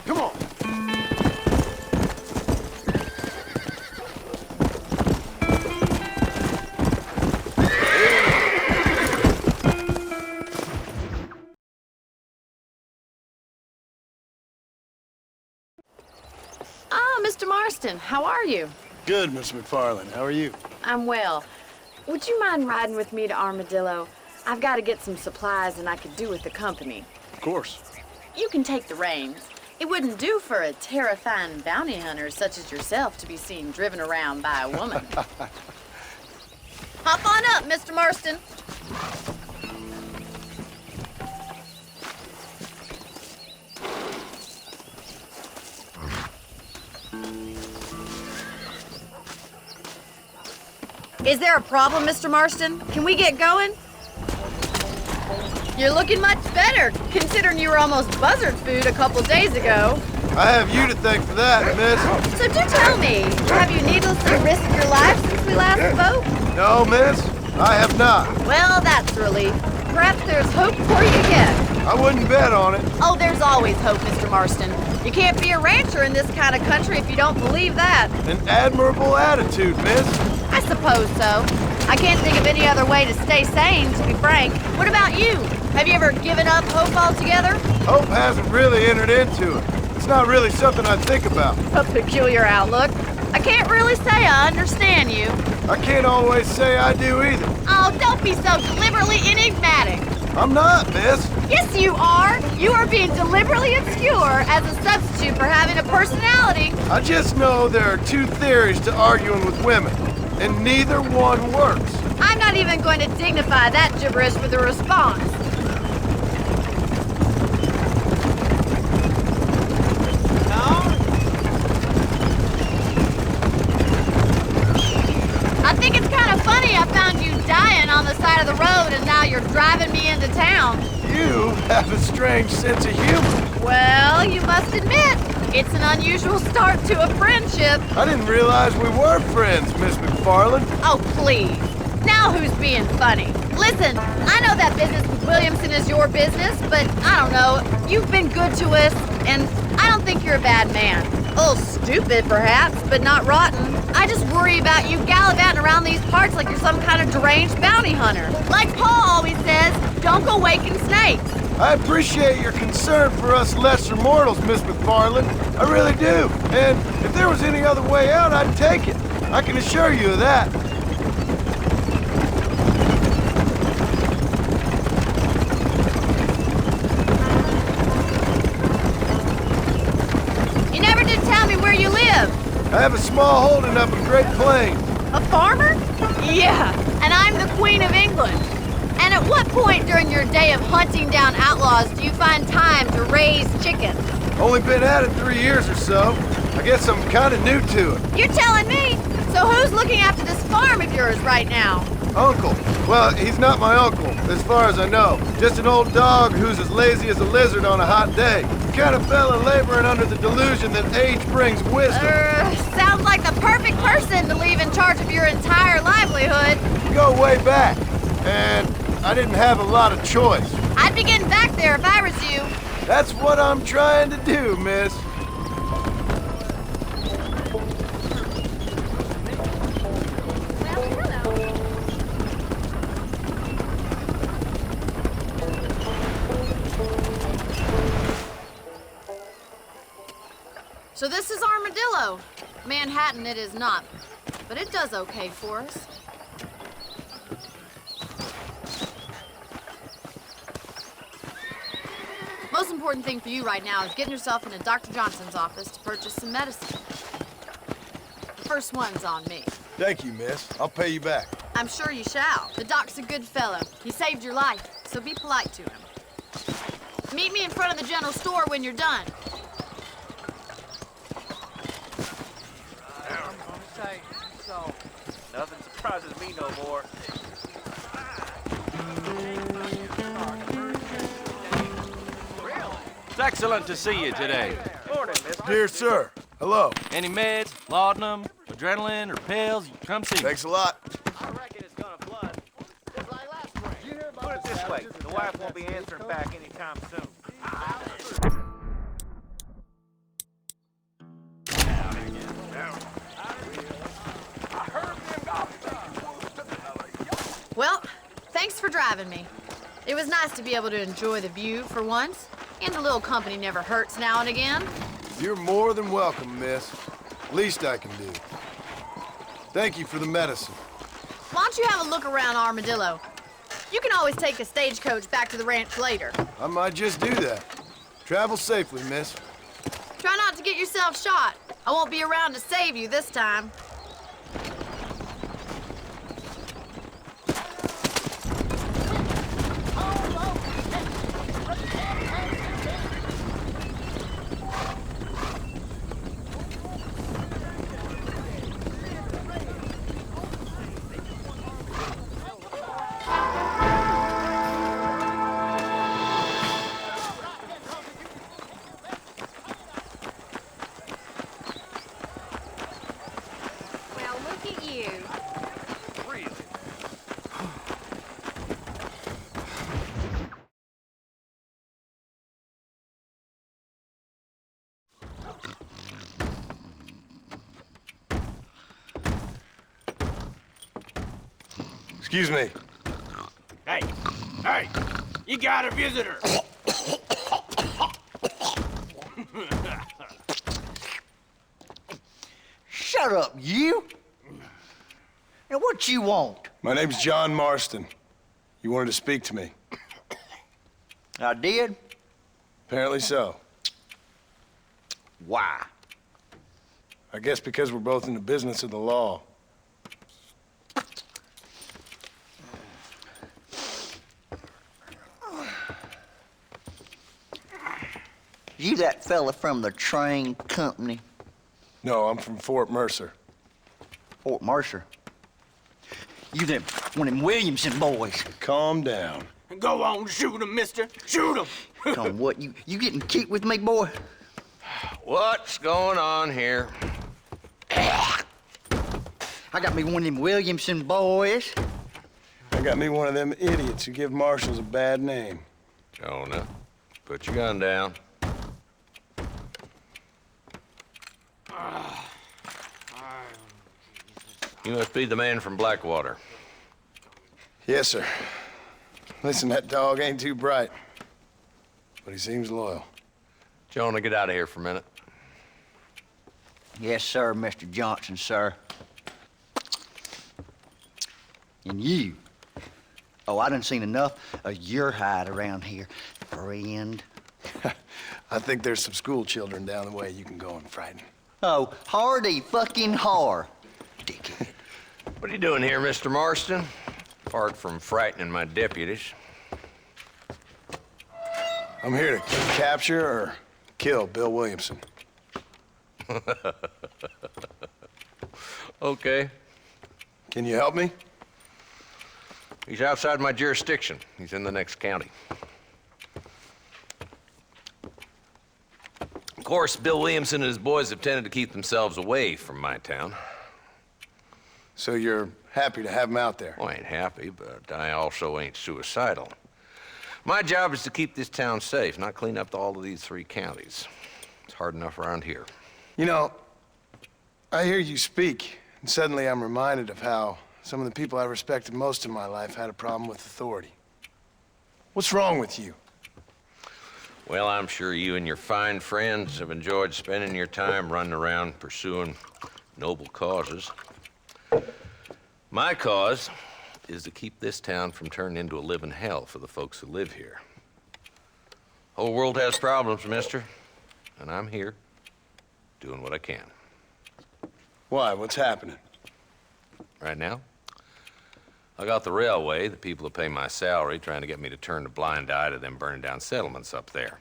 Come on. Ah, Mr. Marston, how are you? Good, Miss McFarland. How are you? I'm well. Would you mind riding with me to Armadillo? I've got to get some supplies and I could do with the company. Of course. You can take the reins. It wouldn't do for a terrifying bounty hunter such as yourself to be seen driven around by a woman. Hop on up, Mr. Marston. Is there a problem, Mr. Marston? Can we get going? You're looking much better, considering you were almost buzzard food a couple days ago. I have you to thank for that, miss. So do tell me, have you needlessly risked your life since we last spoke? No, miss. I have not. Well, that's a relief. Perhaps there's hope for you yet. I wouldn't bet on it. Oh, there's always hope, Mr. Marston. You can't be a rancher in this kind of country if you don't believe that. An admirable attitude, miss. I suppose so. I can't think of any other way to stay sane, to be frank. What about you? Have you ever given up hope altogether? Hope hasn't really entered into it. It's not really something I think about. A peculiar outlook. I can't really say I understand you. I can't always say I do either. Oh, don't be so deliberately enigmatic. I'm not, miss. Yes, you are. You are being deliberately obscure as a substitute for having a personality. I just know there are two theories to arguing with women, and neither one works. I'm not even going to dignify that gibberish with a response. I think it's kind of funny I found you dying on the side of the road and now you're driving me into town. You have a strange sense of humor. Well, you must admit, it's an unusual start to a friendship. I didn't realize we were friends, Miss McFarland. Oh, please. Now who's being funny? Listen, I know that business with Williamson is your business, but I don't know. You've been good to us, and I don't think you're a bad man. A little stupid, perhaps, but not rotten. I just worry about you gallivanting around these parts like you're some kind of deranged bounty hunter. Like Paul always says, don't go waking snakes. I appreciate your concern for us lesser mortals, Miss McFarland. I really do. And if there was any other way out, I'd take it. I can assure you of that. You never did tell me where you live. I have a small holding up in Great Plains. A farmer? Yeah, and I'm the Queen of England. And at what point during your day of hunting down outlaws do you find time to raise chickens? Only been at it 3 years or so. I guess I'm kind of new to it. You're telling me? So who's looking after this farm of yours right now? Uncle. Well, he's not my uncle, as far as I know. Just an old dog who's as lazy as a lizard on a hot day. The kind of fella laboring under the delusion that age brings wisdom. Sounds like the perfect person to leave in charge of your entire livelihood. We go way back, and I didn't have a lot of choice. I'd be getting back there if I was you. That's what I'm trying to do, miss. So this is Armadillo. Manhattan it is not, but it does okay for us. Most important thing for you right now is getting yourself into Dr. Johnson's office to purchase some medicine. The first one's on me. Thank you, miss. I'll pay you back. I'm sure you shall. The doc's a good fellow. He saved your life, so be polite to him. Meet me in front of the general store when you're done. So, nothing surprises me no more. It's excellent to see you today. Morning, mister. Dear sir, hello. Any meds, laudanum, adrenaline, or pills, you come see me. Thanks a lot. I reckon it's gonna flood. Just like last spring. Put it this way, the wife won't be answering back anytime soon. driving me. It was nice to be able to enjoy the view for once, and a little company never hurts now and again. You're more than welcome, miss. Least I can do. Thank you for the medicine. Why don't you have a look around Armadillo? You can always take a stagecoach back to the ranch later. I might just do that. Travel safely, miss. Try not to get yourself shot. I won't be around to save you this time. Well, look at you. Really? Excuse me. Hey, hey, you got a visitor. Shut up, you! And what you want? My name's John Marston. You wanted to speak to me. I did? Apparently so. Why? I guess because we're both in the business of the law. You that fella from the train company? No, I'm from Fort Mercer. Fort Mercer? You them one of them Williamson boys? Calm down. Go on, shoot him, mister. Shoot him. On what, you getting cute with me, boy? What's going on here? I got me one of them Williamson boys. I got me one of them idiots who give marshals a bad name. Jonah, put your gun down. You must be the man from Blackwater. Yes, sir. Listen, that dog ain't too bright, but he seems loyal. Jonah, get out of here for a minute. Yes, sir, Mr. Johnson, sir. And you. Oh, I done seen enough of your hide around here, friend. I think there's some school children down the way you can go and frighten. Oh, hardy fucking har. Dickhead. What are you doing here, Mr. Marston? Apart from frightening my deputies. I'm here to capture or kill Bill Williamson. Okay. Can you help me? He's outside my jurisdiction. He's in the next county. Of course, Bill Williamson and his boys have tended to keep themselves away from my town. So you're happy to have him out there? Well, I ain't happy, but I also ain't suicidal. My job is to keep this town safe, not clean up all of these 3 counties. It's hard enough around here. You know, I hear you speak, and suddenly I'm reminded of how some of the people I respected most in my life had a problem with authority. What's wrong with you? Well, I'm sure you and your fine friends have enjoyed spending your time running around pursuing noble causes. My cause is to keep this town from turning into a living hell for the folks who live here. Whole world has problems, mister, and I'm here doing what I can. Why? What's happening? Right now, I got the railway, the people that pay my salary, trying to get me to turn a blind eye to them burning down settlements up there.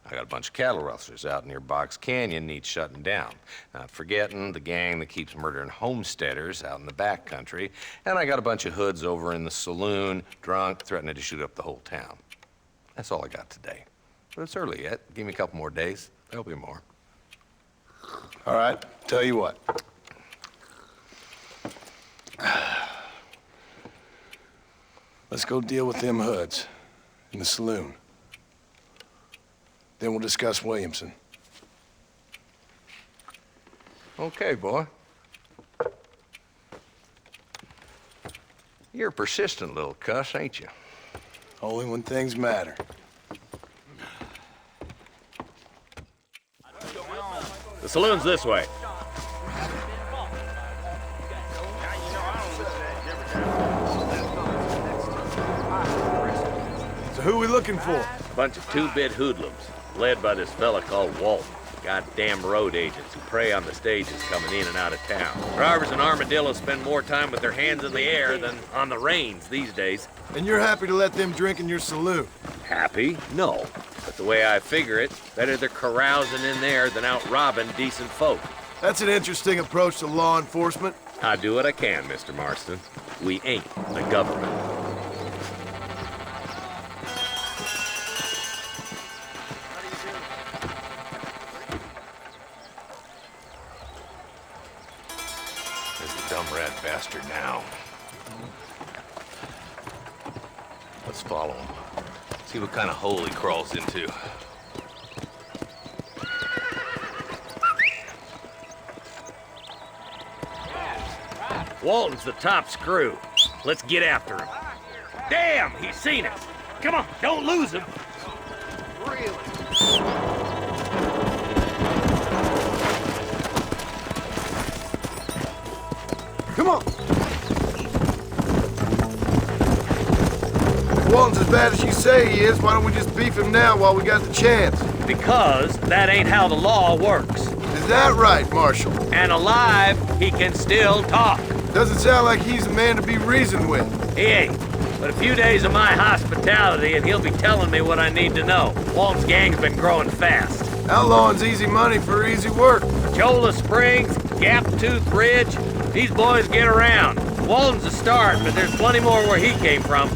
I got a bunch of cattle rustlers out near Box Canyon needs shutting down. Not forgetting the gang that keeps murdering homesteaders out in the back country. And I got a bunch of hoods over in the saloon, drunk, threatening to shoot up the whole town. That's all I got today. But it's early yet. Give me a couple more days. There'll be more. All right, tell you what. Let's go deal with them hoods in the saloon. Then we'll discuss Williamson. Okay, boy. You're a persistent little cuss, ain't you? Only when things matter. The saloon's this way. So who we looking for? Bunch of two-bit hoodlums, led by this fella called Walt. Goddamn road agents who prey on the stages coming in and out of town. Drivers and armadillos spend more time with their hands in the air than on the reins these days. And you're happy to let them drink in your saloon? Happy? No. But the way I figure it, better they're carousing in there than out robbing decent folk. That's an interesting approach to law enforcement. I do what I can, Mr. Marston. We ain't the government. There's the dumb rat bastard now. Let's follow him. See what kind of hole he crawls into. Walton's the top screw. Let's get after him. Damn, he's seen us. Come on, don't lose him. Come on! If Walton's as bad as you say he is, why don't we just beef him now while we got the chance? Because that ain't how the law works. Is that right, Marshal? And alive, he can still talk. Doesn't sound like he's a man to be reasoned with. He ain't. But a few days of my hospitality and he'll be telling me what I need to know. Walton's gang's been growing fast. Outlawing's easy money for easy work. Cholla Springs, Gap Tooth Ridge, these boys get around. Walton's a start, but there's plenty more where he came from.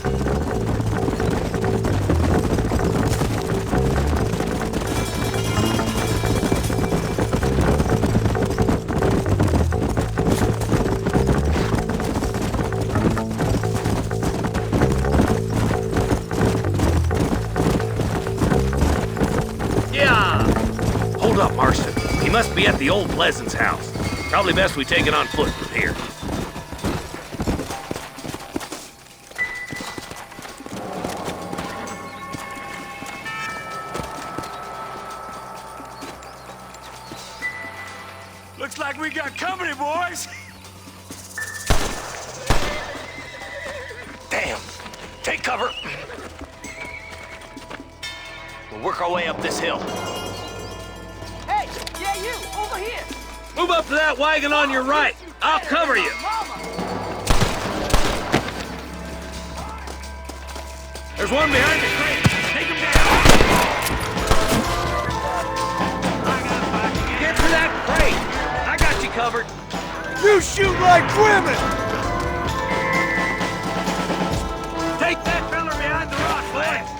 Hold up, Marston. He must be at the old Pleasance house. Probably best we take it on foot from here. Looks like we got company, boys. Damn! Take cover! We'll work our way up this hill. Hey, yeah, you, over here. Move up to that wagon on your right. I'll cover you. There's one behind the crate. Take him down. Get to that crate. I got you covered. You shoot like women! Take that fella behind the rock, boys.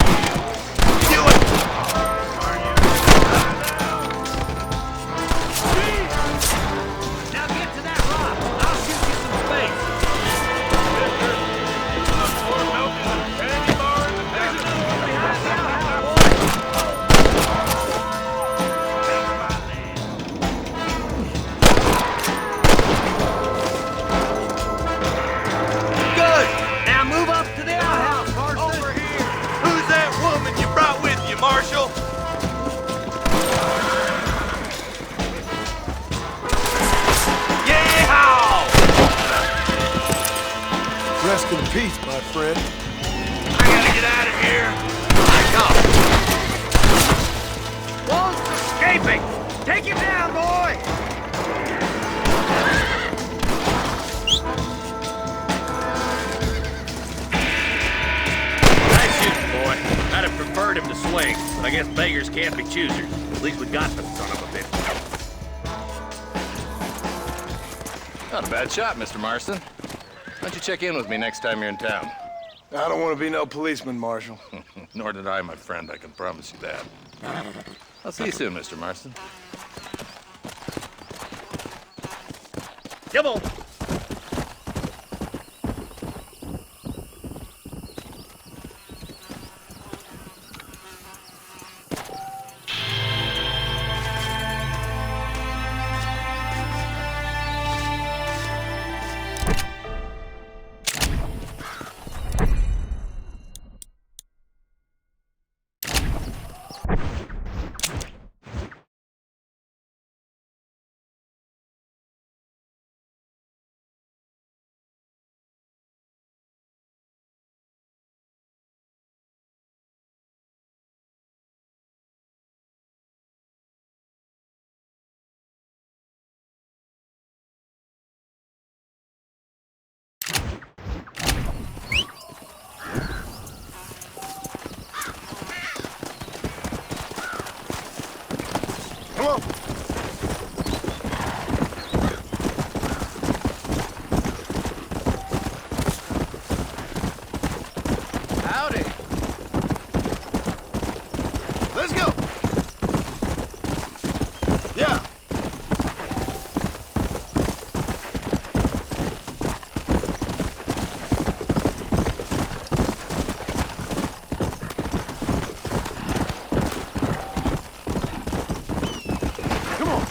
Now get to that rock. I'll shoot you some space. Good. Now move up to the outhouse, Marston. Over here! Who's that woman you brought with you, Marshal? Rest in peace, my friend. I gotta get out of here. I come. Walt's escaping. Take him down, boy. Nice shooting, boy. I'd have preferred him to swing, but I guess beggars can't be choosers. At least we got the son of a bitch. Not a bad shot, Mr. Marston. Why don't you check in with me next time you're in town? I don't want to be no policeman, Marshal. Nor did I, my friend. I can promise you that. I'll see you soon, Mr. Marston. Come on. Come on. Howdy. Let's go. Yeah. Come on.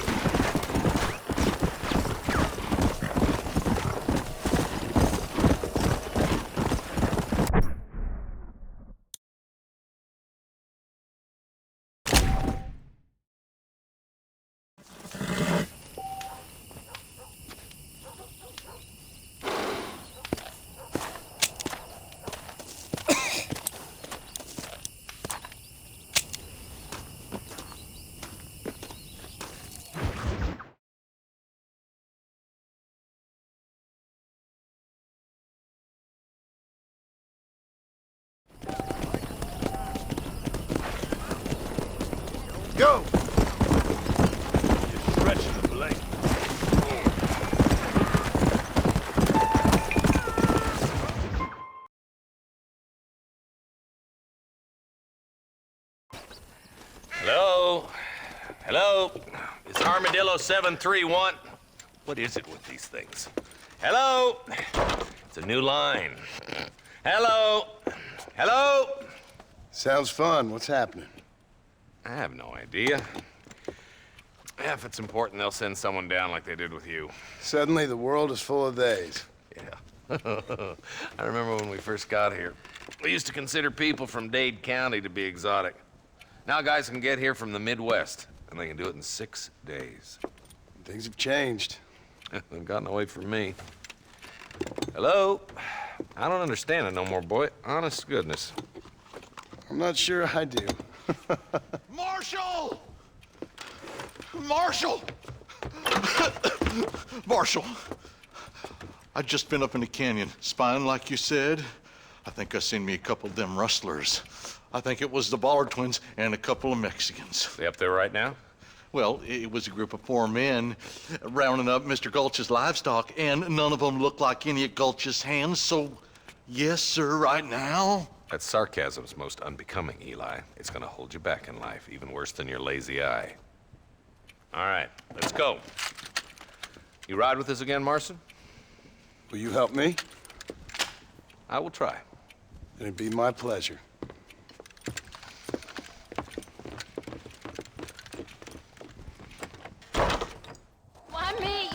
Go! You're stretching the blade. Hello? Hello? It's Armadillo 731. What is it with these things? Hello? It's a new line. Hello? Hello? Sounds fun. What's happening? I have no idea. Yeah, if it's important, they'll send someone down like they did with you. Suddenly, the world is full of theys. Yeah. I remember when we first got here. We used to consider people from Dade County to be exotic. Now guys can get here from the Midwest, and they can do it in 6 days. Things have changed. They've gotten away from me. Hello? I don't understand it no more, boy. Honest to goodness. I'm not sure I do. Marshal! Marshal! Marshal! I've just been up in the canyon, spying like you said. I think I seen me a couple of them rustlers. I think it was the Ballard twins and a couple of Mexicans. They up there right now? Well, it was a group of 4 men rounding up Mr. Gulch's livestock, and none of them looked like any of Gulch's hands, so yes, sir, right now. That sarcasm's most unbecoming, Eli. It's gonna hold you back in life, even worse than your lazy eye. All right, let's go. You ride with us again, Marson? Will you help me? I will try. It'd be my pleasure. Why me?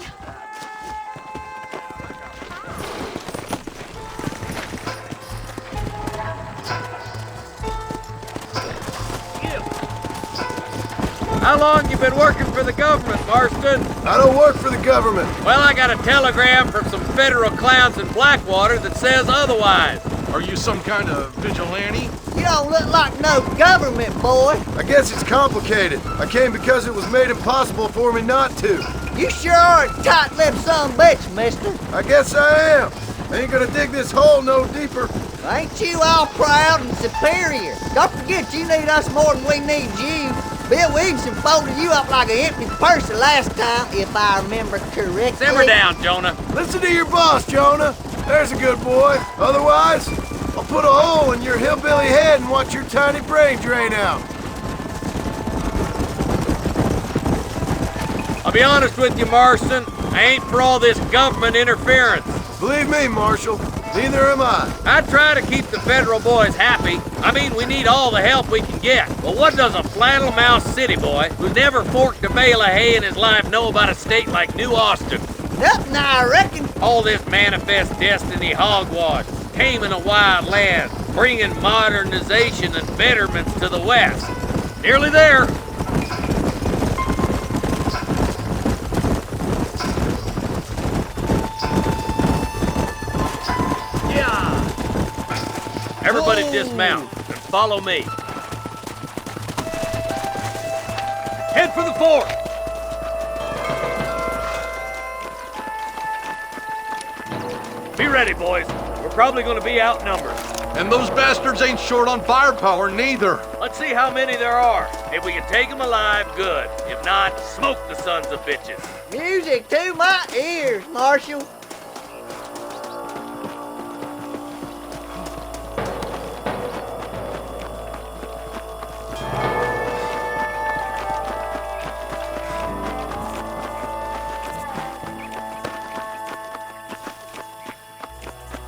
How long you been working for the government, Marston? I don't work for the government. Well, I got a telegram from some federal clowns in Blackwater that says otherwise. Are you some kind of vigilante? You don't look like no government boy. I guess it's complicated. I came because it was made impossible for me not to. You sure are a tight-lipped son of a bitch, mister. I guess I am. I ain't gonna dig this hole no deeper. Ain't you all proud and superior? Don't forget you need us more than we need you. Bill Williamson folded you up like an empty purse the last time, if I remember correctly. Simmer down, Jonah. Listen to your boss, Jonah. There's a good boy. Otherwise, I'll put a hole in your hillbilly head and watch your tiny brain drain out. I'll be honest with you, Marston. I ain't for all this government interference. Believe me, Marshal, neither am I. I try to keep the federal boys happy. I mean, we need all the help we can get. But what does a flannel-mouthed city boy who's never forked a bale of hay in his life know about a state like New Austin? Nothing, I reckon. All this manifest destiny hogwash, taming a wild land, bringing modernization and betterments to the West. Nearly there. Everybody dismount and follow me. Head for the fort. Be ready, boys. We're probably going to be outnumbered. And those bastards ain't short on firepower, neither. Let's see how many there are. If we can take them alive, good. If not, smoke the sons of bitches. Music to my ears, Marshal.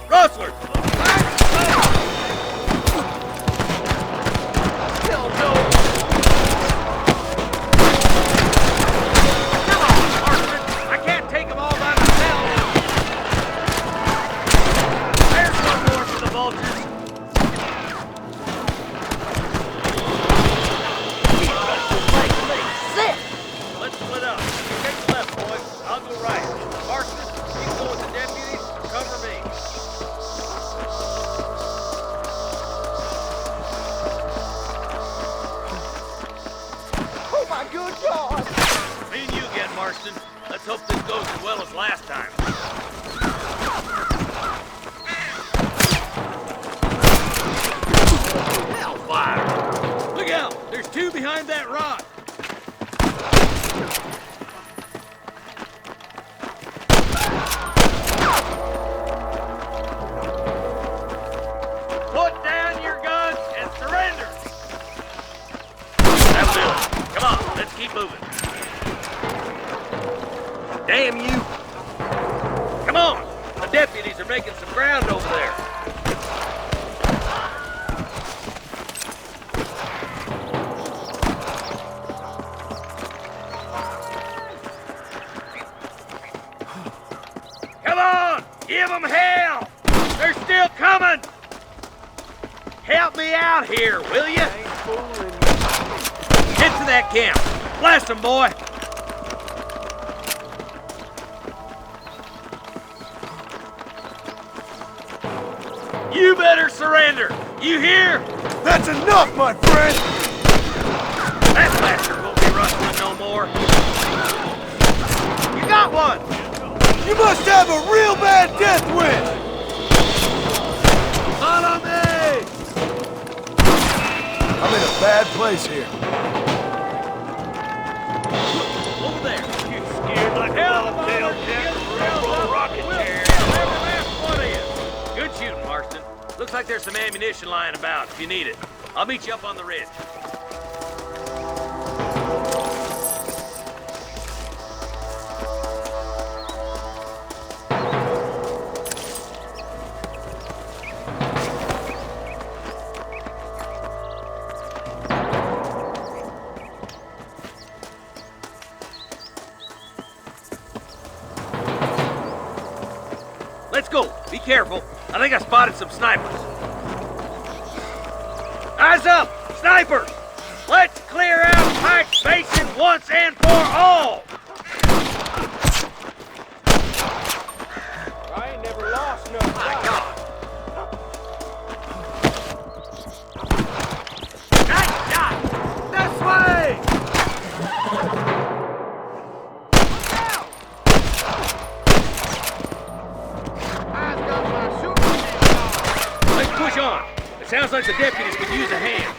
Rustlers! Let's hope this goes as well as last time. Hellfire! Look out! There's two behind that rock! Put down your guns and surrender! That'll do it. Come on, let's keep moving. Damn you! Come on! The deputies are making some ground over there. Come on! Give them hell! They're still coming! Help me out here, will you? Get to that camp. Blast them, boy! You better surrender! You hear? That's enough, my friend! That bastard won't be rustling no more. You got one! You must have a real bad death wish! Follow me! I'm in a bad place here. Over there. You scared like hell of a railroad rocket chair. Every last one of you. Good shooting, Marston. Looks like there's some ammunition lying about if you need it. I'll meet you up on the ridge. Let's go. Be careful. I think I spotted some snipers. Eyes up! Snipers! Let's clear out Pike's Basin once and for all! I ain't never lost no My God! Nice shot! This way! Let's push on. It sounds like the deputies could use a hand.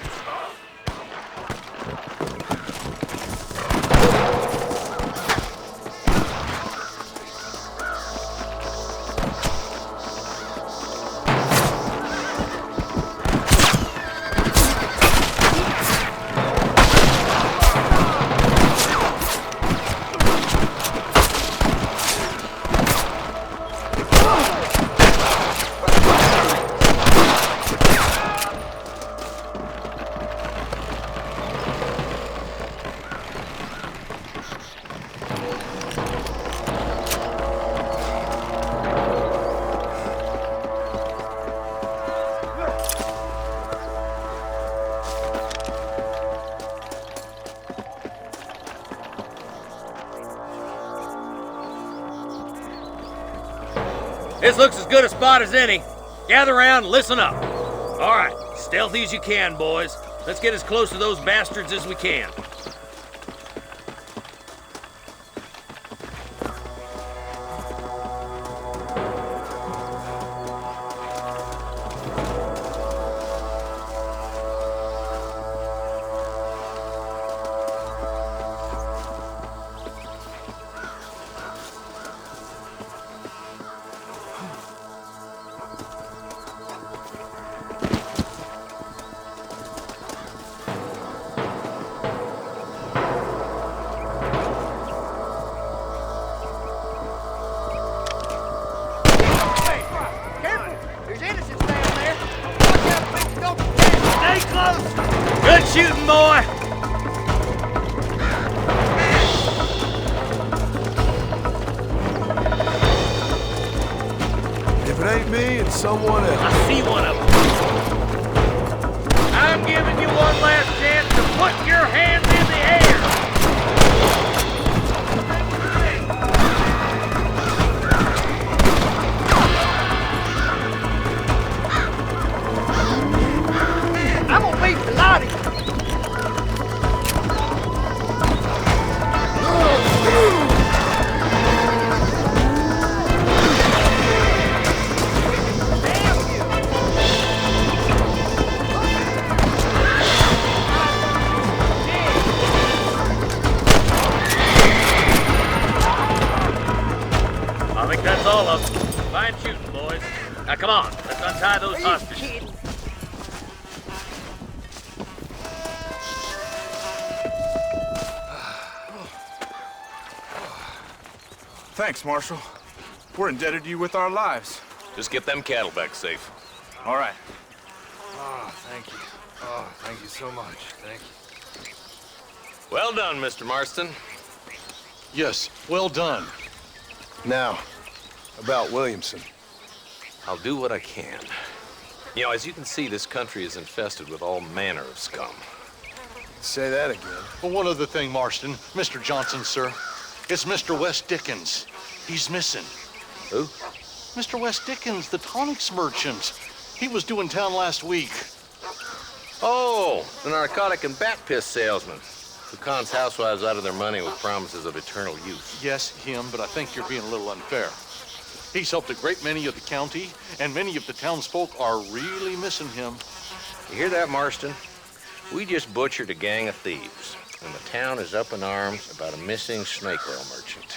This looks as good a spot as any. Gather around and listen up. All right, stealthy as you can, boys. Let's get as close to those bastards as we can. shooting, boy! If it ain't me, it's someone else. I see one of them. I'm giving you one last chance to put your hands in the air. I'm gonna beat the lot of you. I think that's all of them. Fine shooting, boys. Now come on, let's untie those hostages. Thanks, Marshal. We're indebted to you with our lives. Just get them cattle back safe. All right. Oh, thank you. Oh, thank you so much. Thank you. Well done, Mr. Marston. Yes, well done. Now, about Williamson. I'll do what I can. You know, as you can see, this country is infested with all manner of scum. Say that again. Well, one other thing, Marston. Mr. Johnson, sir. It's Mr. West Dickens. He's missing. Who? Mr. West Dickens, the tonics merchant. He was due in town last week. Oh, the narcotic and bat piss salesman who cons housewives out of their money with promises of eternal youth. Yes, him, but I think you're being a little unfair. He's helped a great many of the county, and many of the townsfolk are really missing him. You hear that, Marston? We just butchered a gang of thieves, and the town is up in arms about a missing snake oil merchant.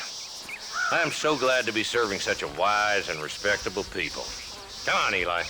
I am so glad to be serving such a wise and respectable people. Come on, Eli.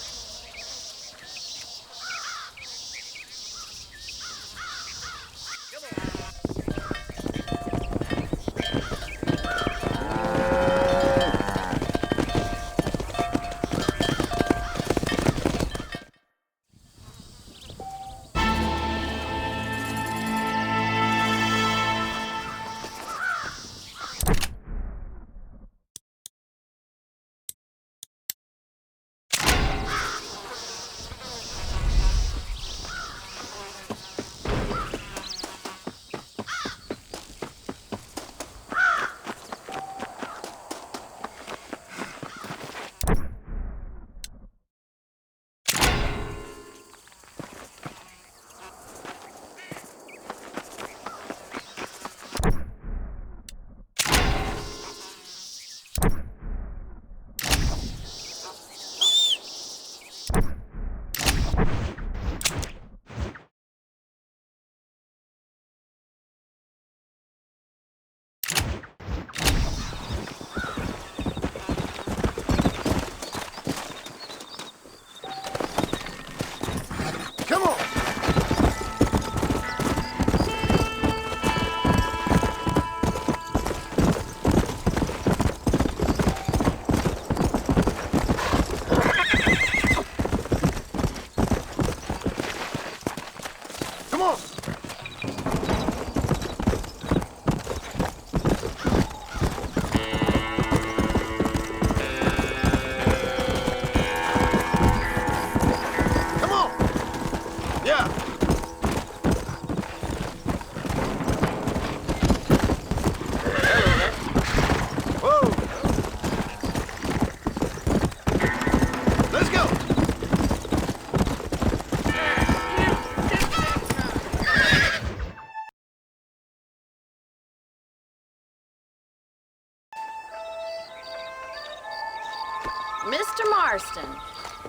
Mr. Marston,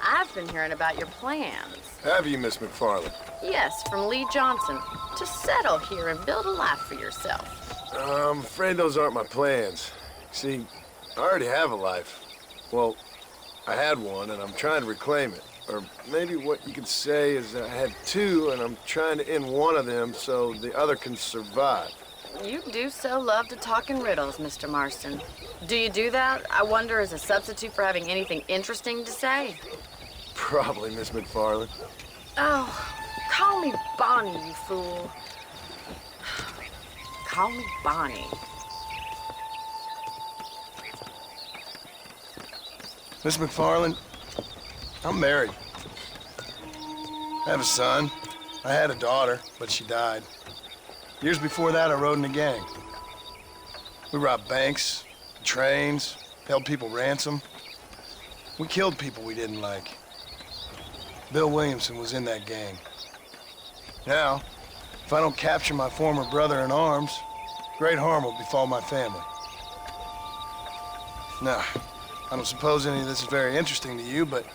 I've been hearing about your plans. Have you, Miss McFarland? Yes, from Lee Johnson, to settle here and build a life for yourself. I'm afraid those aren't my plans. See, I already have a life. Well, I had one, and I'm trying to reclaim it. Or maybe what you could say is I had two, and I'm trying to end one of them so the other can survive. You do so love to talk in riddles, Mr. Marston. Do you do that, I wonder, as a substitute for having anything interesting to say? Probably, Miss McFarland. Oh, Call me Bonnie, you fool. Call me Bonnie. Miss McFarland, I'm married. I have a son. I had a daughter, but she died. Years before that, I rode in a gang. We robbed banks, trains, held people ransom. We killed people we didn't like. Bill Williamson was in that gang. Now, if I don't capture my former brother in arms, great harm will befall my family. Now, I don't suppose any of this is very interesting to you, but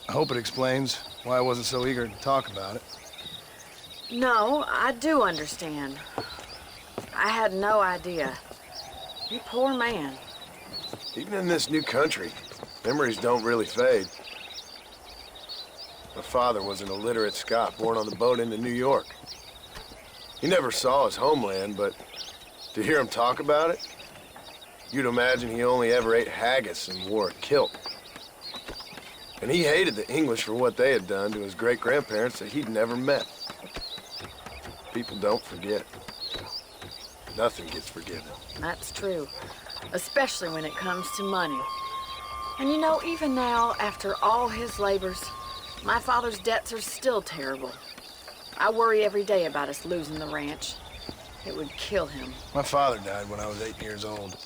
I hope it explains why I wasn't so eager to talk about it. No, I do understand. I had no idea. You poor man. Even in this new country, memories don't really fade. My father was an illiterate Scot born on the boat into New York. He never saw his homeland, but to hear him talk about it, you'd imagine he only ever ate haggis and wore a kilt. And he hated the English for what they had done to his great-grandparents that he'd never met. People don't forget. Nothing gets forgiven. That's true, especially when it comes to money. And you know, even now, after all his labors, my father's debts are still terrible. I worry every day about us losing the ranch. It would kill him. My father died when I was 8 years old.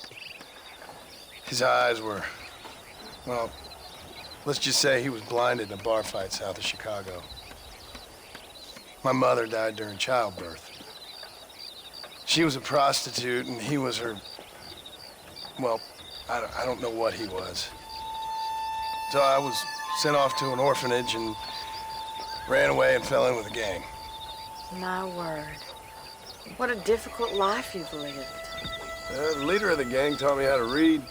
His eyes were, well, let's just say he was blinded in a bar fight south of Chicago. My mother died during childbirth. She was a prostitute and he was her, well, I don't know what he was. So I was sent off to an orphanage and ran away and fell in with a gang. My word. What a difficult life you've lived. The leader of the gang taught me how to read,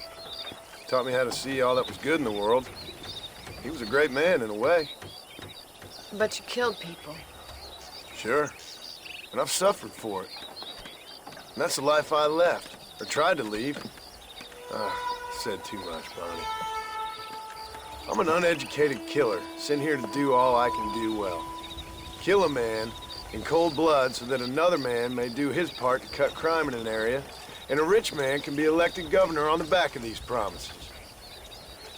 taught me how to see all that was good in the world. He was a great man in a way. But you killed people. Sure. And I've suffered for it. And that's the life I left, or tried to leave. Said too much, Bonnie. I'm an uneducated killer, sent here to do all I can do well. Kill a man in cold blood so that another man may do his part to cut crime in an area, and a rich man can be elected governor on the back of these promises.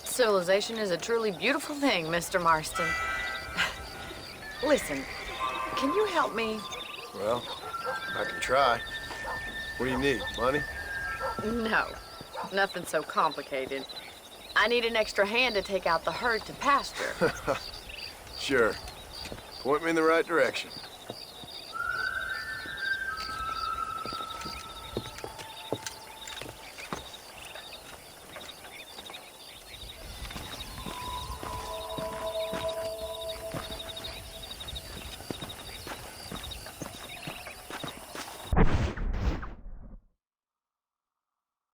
Civilization is a truly beautiful thing, Mr. Marston. Listen, can you help me? Well, I can try. What do you need, money? No, nothing so complicated. I need an extra hand to take out the herd to pasture. Sure. Point me in the right direction.